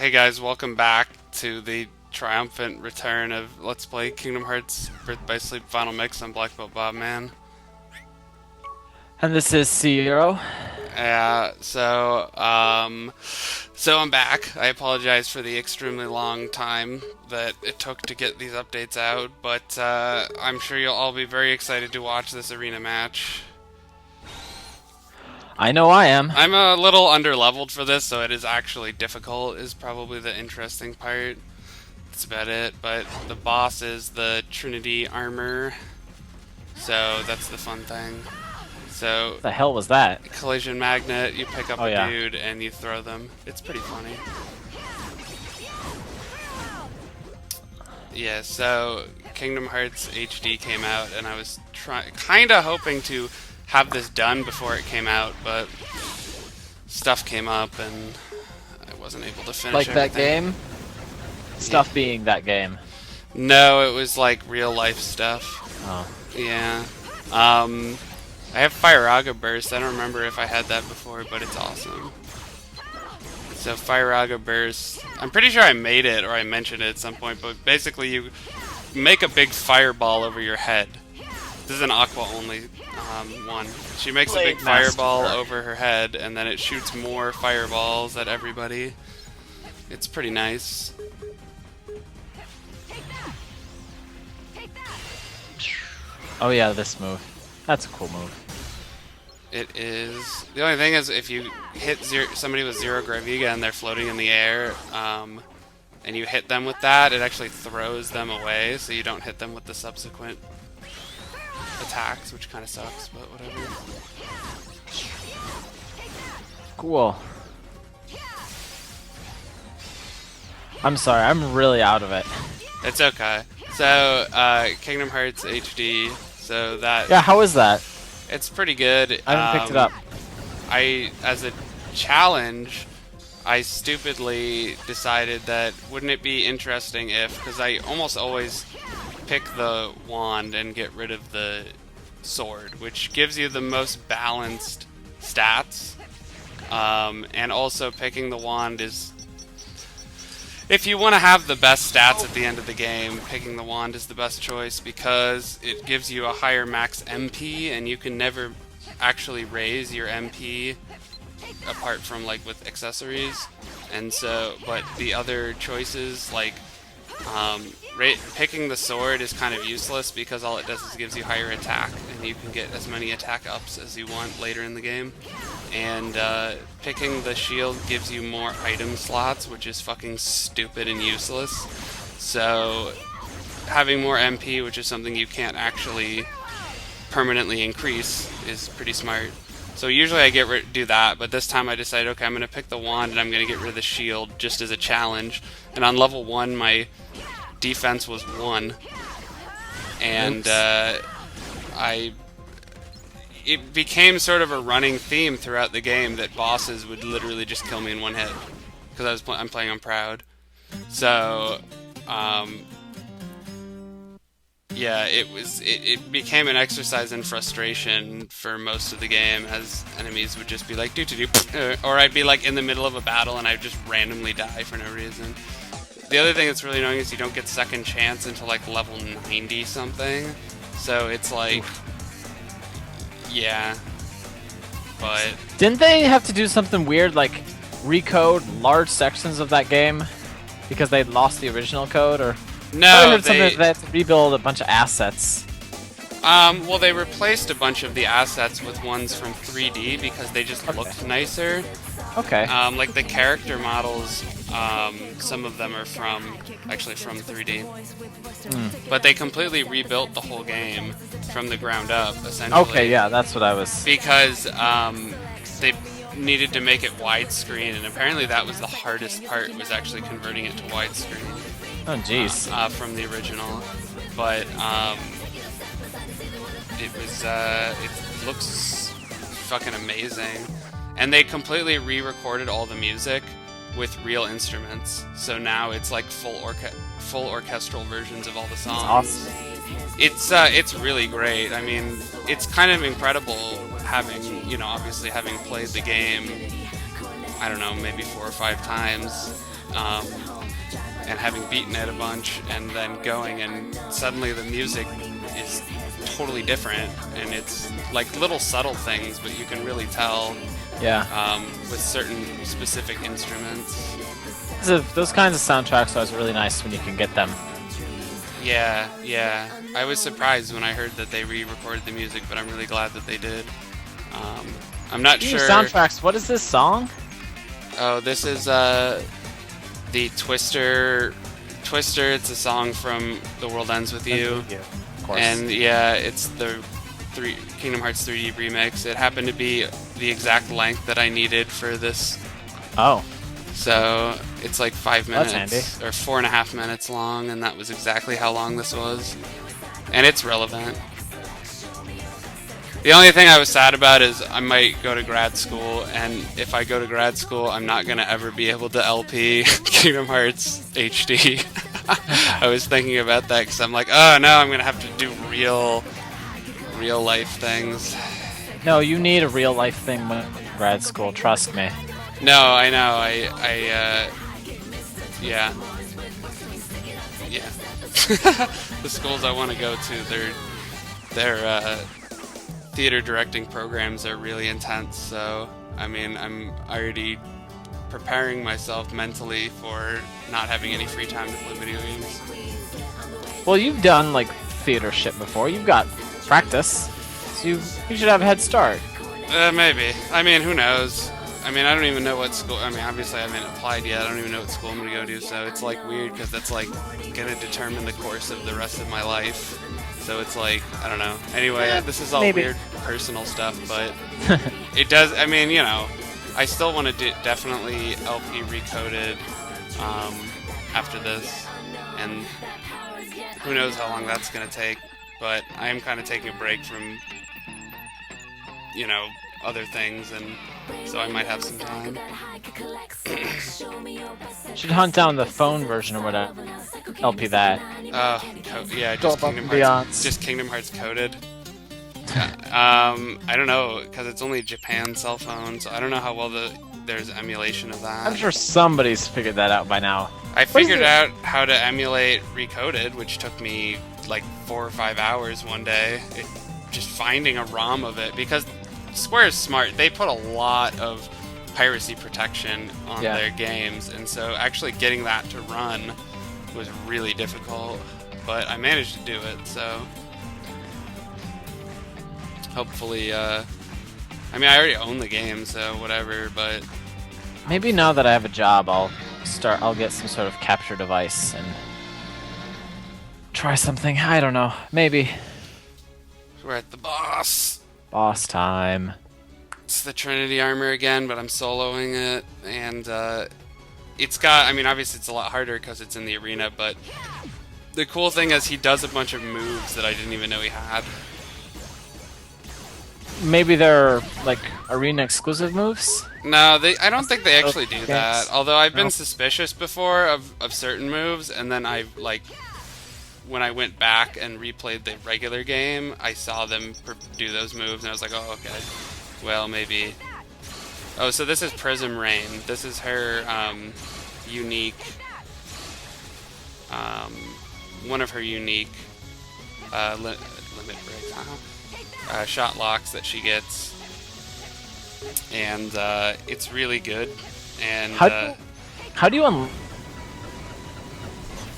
Hey guys, welcome back to the triumphant return of Let's Play Kingdom Hearts Birth by Sleep Final Mix on Black Belt Bob Man. And this is Zero. Yeah, so I'm back. I apologize for the extremely long time that it took to get these updates out, but I'm sure you'll all be very excited to watch this arena match. I know I am. I'm a little underleveled for this, so it is actually difficult, is probably the interesting part. That's about it, but the boss is the Trinity armor, so that's the fun thing. So, What the hell was that? collision magnet, you pick up Oh a yeah. dude and you throw them. It's pretty funny. Yeah, so Kingdom Hearts HD came out, and I was kind of hoping to have this done before it came out, but stuff came up and I wasn't able to finish Like that everything. game? Stuff being that game. No, it was like real life stuff. Oh. Yeah. I have Firaga Burst. I don't remember if I had that before, but it's awesome. So Firaga Burst. I'm pretty sure I made it or I mentioned it at some point, but basically you make a big fireball over your head. This is an Aqua only one. She makes a big Blade fireball Master. over her head, and then it shoots more fireballs at everybody. It's pretty nice. Oh yeah, this move. That's a cool move. It is. The only thing is, if you hit somebody with zero Graviga and they're floating in the air, and you hit them with that, it actually throws them away, so you don't hit them with the subsequent attacks, which kind of sucks, but whatever. Cool. I'm sorry, I'm really out of it. It's okay. So, Kingdom Hearts HD, so that... Yeah, how is that? It's pretty good. I haven't picked it up. As a challenge, I stupidly decided that wouldn't it be interesting if, because I almost always pick the wand and get rid of the sword, which gives you the most balanced stats. And also picking the wand is, if you want to have the best stats at the end of the game, picking the wand is the best choice because it gives you a higher max MP, and you can never actually raise your MP apart from like with accessories. And so, but the other choices like picking the sword is kind of useless because all it does is gives you higher attack, and you can get as many attack ups as you want later in the game. And picking the shield gives you more item slots, which is fucking stupid and useless. So having more MP, which is something you can't actually permanently increase, is pretty smart. So usually I do that, but this time I decided, okay, I'm going to pick the wand and I'm going to get rid of the shield just as a challenge. And on level 1, my defense was 1. And it became sort of a running theme throughout the game that bosses would literally just kill me in one hit because I'm playing on Proud. So, yeah, it became an exercise in frustration for most of the game, as enemies would just be like do do do, or I'd be like in the middle of a battle and I'd just randomly die for no reason. The other thing that's really annoying is you don't get second chance until like level 90 something. So it's like, yeah, but Didn't they have to do something weird like recode large sections of that game because they lost the original code? Or I no, heard something that they had to rebuild a bunch of assets. well, they replaced a bunch of the assets with ones from 3D because they just looked nicer. Okay. Like the character models, some of them are actually from 3D. But they completely rebuilt the whole game from the ground up, essentially. Okay, yeah, that's what I was. Because they needed to make it widescreen, and apparently that was the hardest part, was actually converting it to widescreen. Oh, jeez. From the original. But it looks fucking amazing. And they completely re-recorded all the music with real instruments. So now it's like full orchestral versions of all the songs. Awesome. It's really great. I mean, it's kind of incredible having, obviously having played the game I don't know, maybe 4 or 5 times, and having beaten it a bunch, and then going, and suddenly the music is totally different, and it's like little subtle things, but you can really tell with certain specific instruments. Those kinds of soundtracks are always really nice when you can get them. Yeah. I was surprised when I heard that they re-recorded the music, but I'm really glad that they did. I'm not sure. Soundtracks. What is this song? Oh, this is the Twister. It's a song from The World Ends With You. Of course. And yeah, it's the Kingdom Hearts 3D remix. It happened to be the exact length that I needed for this. Oh. So it's like 5 minutes That's or 4.5 minutes long, and that was exactly how long this was. And it's relevant. The only thing I was sad about is I might go to grad school, and if I go to grad school, I'm not going to ever be able to LP Kingdom Hearts HD. I was thinking about that because I'm like, oh no, I'm going to have to do real life things. No, you need a real life thing when grad school, trust me. No, I know. Yeah. The schools I want to go to, their theater directing programs are really intense. So, I mean, I'm already preparing myself mentally for not having any free time to play video games. Well, you've done like theater shit before. You've got practice, so you should have a head start. Maybe. I mean, who knows? I mean, I don't even know what school. I mean, obviously, I haven't applied yet. I don't even know what school I'm gonna go to. So it's like weird because that's like gonna determine the course of the rest of my life. So it's like, I don't know. Anyway, this is all weird personal stuff, but it does. I mean, you know, I still want to definitely LP Recoded after this, and who knows how long that's gonna take. But I am kind of taking a break from, you know, other things, and so I might have some time. Should hunt down the phone version or whatever. LP that. Yeah, just Kingdom Hearts coded. I don't know, because it's only Japan cell phone, so I don't know how well there's emulation of that. I'm sure somebody's figured that out by now. I figured out how to emulate Recoded, which took me like 4 or 5 hours one day. Just finding a ROM of it, because Square is smart. They put a lot of piracy protection on their games, and so actually getting that to run was really difficult, but I managed to do it, so hopefully, I mean, I already own the game, so whatever, but maybe now that I have a job, I'll get some sort of capture device and try something. I don't know. Maybe. We're at the boss. Boss time. It's the Trinity armor again, but I'm soloing it, and it's got, I mean, obviously it's a lot harder because it's in the arena, but the cool thing is he does a bunch of moves that I didn't even know he had. Maybe they're like arena exclusive moves? No, I don't think they actually do that. Although I've been suspicious before of certain moves, and then I like when I went back and replayed the regular game, I saw them do those moves, and I was like, oh, okay. Well, maybe. Oh, so this is Prism Rain. This is her unique, one of her unique limit breaks, shot locks that she gets, and it's really good. And how do you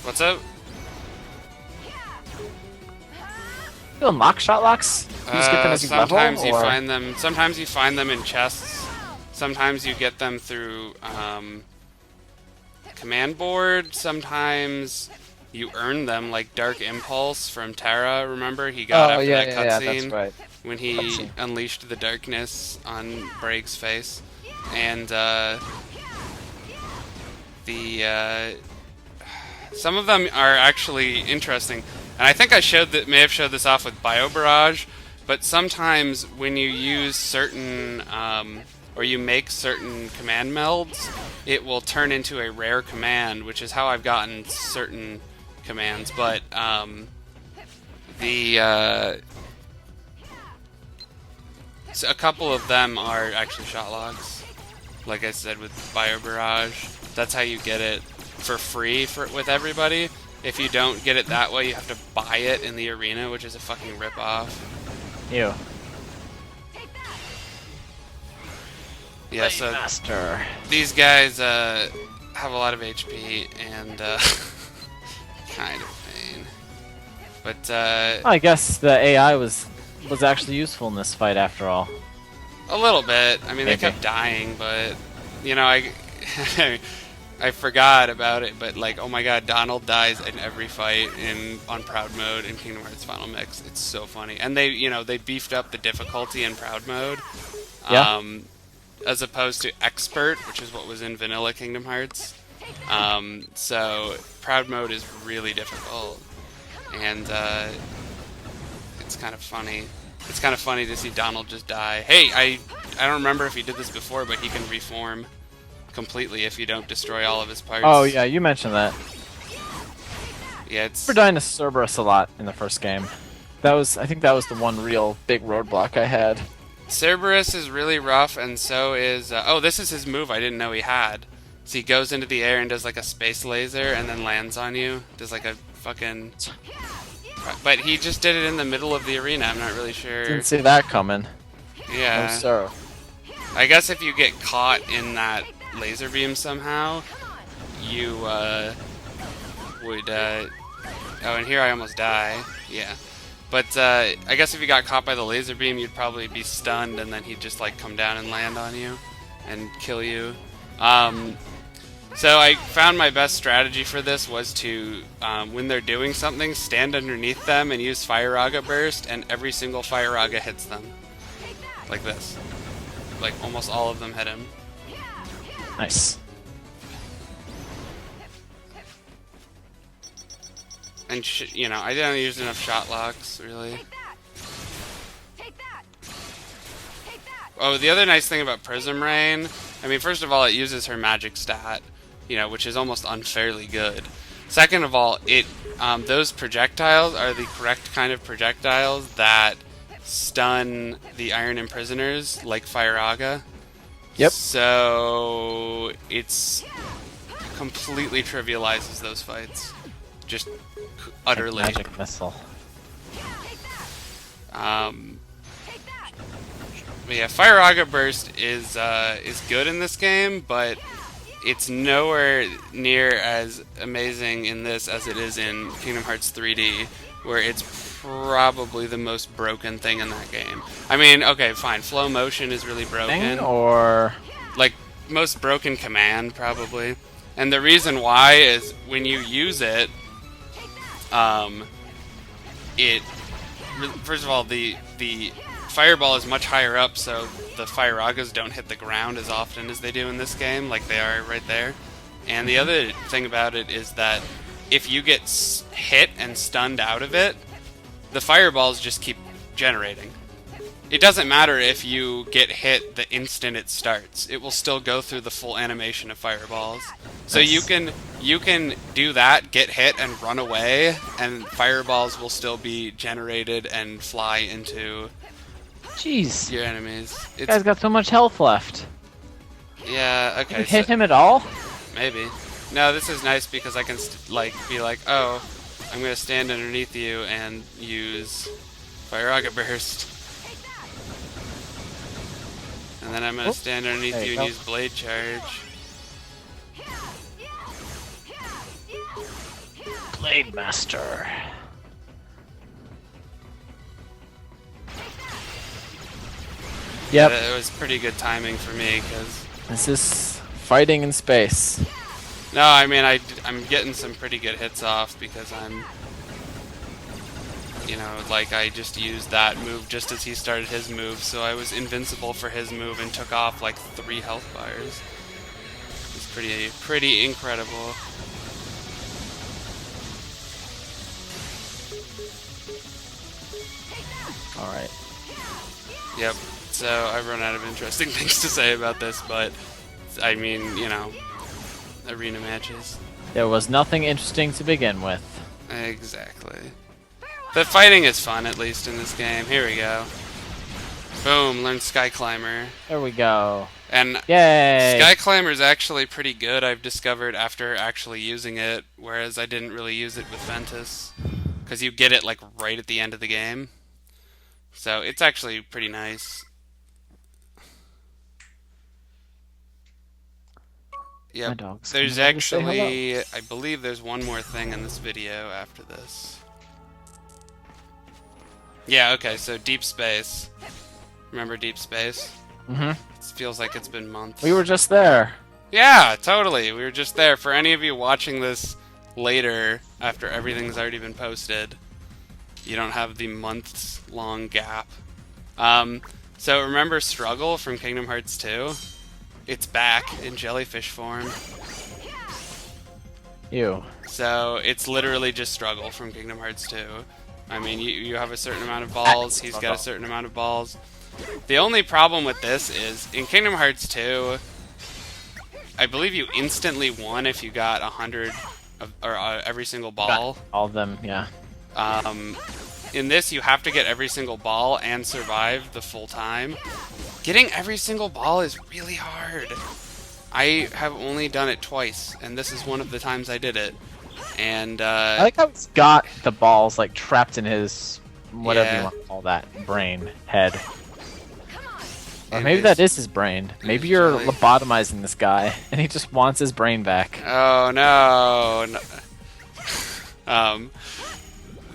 what's up? You unlock shot locks? You just get them as you sometimes level, you find them. Sometimes you find them in chests. Sometimes you get them through command board. Sometimes you earn them, like Dark Impulse from Terra. Remember, he got after that cutscene right. when he unleashed the darkness on Braig's face, and some of them are actually interesting. And I think I may have showed this off with Bio Barrage, but sometimes when you use certain, or you make certain command melds, it will turn into a rare command, which is how I've gotten certain commands. But so a couple of them are actually shot logs. like I said with Bio Barrage. That's how you get it for free with everybody. If you don't get it that way, you have to buy it in the arena, which is a fucking ripoff. Ew. Yeah, so Master. these guys have a lot of HP and kind of pain. But I guess the AI was actually useful in this fight after all. a little bit. I mean, Maybe. they kept dying, but you know, I I forgot about it. But like, oh my god, Donald dies in every fight on Proud Mode in Kingdom Hearts Final Mix. It's so funny, and they beefed up the difficulty in Proud Mode. Yeah. As opposed to Expert, which is what was in Vanilla Kingdom Hearts. So Proud Mode is really difficult, and it's kind of funny. It's kind of funny to see Donald just die. Hey, I don't remember if he did this before, but he can reform completely if you don't destroy all of his parts. Oh yeah, you mentioned that. Yeah, it's... We're dying to Cerberus a lot in the first game. I think that was the one real big roadblock I had. Cerberus is really rough, and so is... oh, this is his move I didn't know he had. So he goes into the air and does like a space laser and then lands on you. Does like a fucking... But he just did it in the middle of the arena, I'm not really sure. Didn't see that coming. Yeah. No, sir. I guess if you get caught in that laser beam somehow, you would... oh, and here I almost die. Yeah. But I guess if you got caught by the laser beam, you'd probably be stunned, and then he'd just like come down and land on you and kill you. So I found my best strategy for this was to, when they're doing something, stand underneath them and use Fire Raga Burst, and every single Fire Raga hits them. Like this. Like almost all of them hit him. Nice. And you know, I didn't use enough shot locks, really. Oh, the other nice thing about Prism Rain, I mean, first of all, it uses her magic stat, you know, which is almost unfairly good. Second of all, those projectiles are the correct kind of projectiles that stun the Iron Imprisoners, like Fire Raga. Yep. So it's completely trivializes those fights. Just utterly. Magic missile. But yeah, Fire Raga Burst is good in this game, but it's nowhere near as amazing in this as it is in Kingdom Hearts 3D, where it's probably the most broken thing in that game. I mean, okay, fine, flow motion is really broken. Or like most broken command probably. And the reason why is when you use it, first of all, the fireball is much higher up, so the Fire Ragas don't hit the ground as often as they do in this game, like they are right there. And the other thing about it is that if you get hit and stunned out of it, the fireballs just keep generating. It doesn't matter if you get hit the instant it starts. It will still go through the full animation of fireballs. So Nice. you can do that, get hit and run away, and fireballs will still be generated and fly into jeez, your enemies. this guy's got so much health left. Yeah, Did you okay. hit him at all? Maybe. No, this is nice because I can be like, oh, I'm gonna stand underneath you and use Fire Raga Burst. And then I'm gonna stand underneath There you you go. and use Blade Charge. Blade Master. Yep. It was pretty good timing for me because... This is fighting in space. No, I mean, I'm getting some pretty good hits off because I'm... You know, like I just used that move just as he started his move, so I was invincible for his move and took off like 3 health bars. It's pretty incredible. Alright. Yep. So I've run out of interesting things to say about this, but I mean, you know, arena matches. There was nothing interesting to begin with. Exactly. The fighting is fun, at least in this game. Here we go. Boom, learn Sky Climber. There we go. And Yay! Sky Climber is actually pretty good, I've discovered after actually using it, whereas I didn't really use it with Ventus. Because you get it like right at the end of the game. So it's actually pretty nice. My Yep. dog's There's coming over to say hello. actually, I believe there's one more thing in this video after this. Yeah, okay, so Deep Space. Remember Deep Space? Mm-hmm. It feels like it's been months. We were just there. Yeah, totally. We were just there. For any of you watching this later, after everything's already been posted, you don't have the months-long gap. So remember Struggle from Kingdom Hearts 2? It's back in jellyfish form. Ew. So it's literally just Struggle from Kingdom Hearts 2. I mean, you have a certain amount of balls, he's got a certain amount of balls. The only problem with this is, in Kingdom Hearts 2, I believe you instantly won if you got 100 of, or every single ball. All of them, yeah. In this, you have to get every single ball and survive the full time. Getting every single ball is really hard. I have only done it twice, and this is one of the times I did it. And I like how he's got the balls like trapped in his whatever Yeah. you want to call that brain head. Or in maybe his- that is his brain. Maybe his you're jelly. lobotomizing this guy, and he just wants his brain back. Oh no.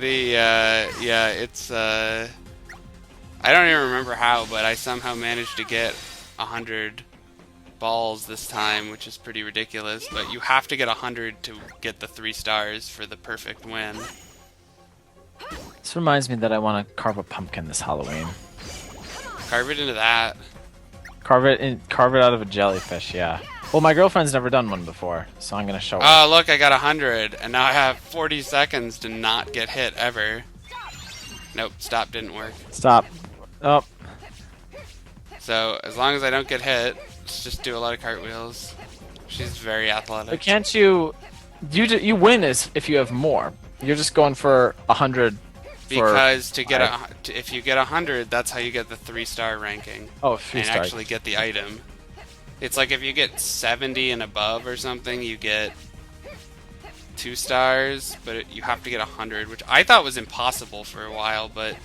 Yeah, it's I don't even remember how, but I somehow managed to get 100 balls this time, which is pretty ridiculous. But you have to get 100 to get the 3 stars for the perfect win. This reminds me that I want to carve a pumpkin this Halloween. Carve it into that. Carve it out of a jellyfish, yeah. Well, my girlfriend's never done one before, so I'm gonna show her. Oh, look, I got 100, and now I have 40 seconds to not get hit ever. Nope, stop didn't work. Stop. Oh, So, as long as I don't get hit, let's just do a lot of cartwheels. She's very but athletic. can't you? You win if you have more. You're just going for 100. Because if you get 100, that's how you get the 3-star ranking. Oh, 3 And stars. actually get the item. It's like if you get 70 and above or something, you get 2 stars, but you have to get 100, which I thought was impossible for a while, but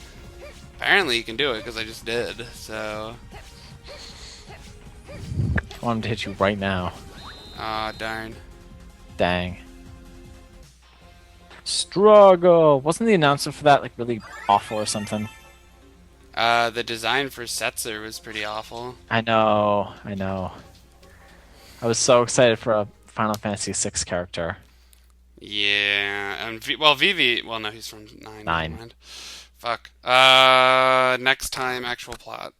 apparently you can do it because I just did. So, I want him to hit you right now. ah, darn. Dang. Struggle. Wasn't the announcer for that like really awful or something? The design for Setzer was pretty awful. I know. I was so excited for a Final Fantasy VI character. Yeah, and Vivi. Well, no, he's from 9. 9. Never mind. Fuck. Next time, actual plot.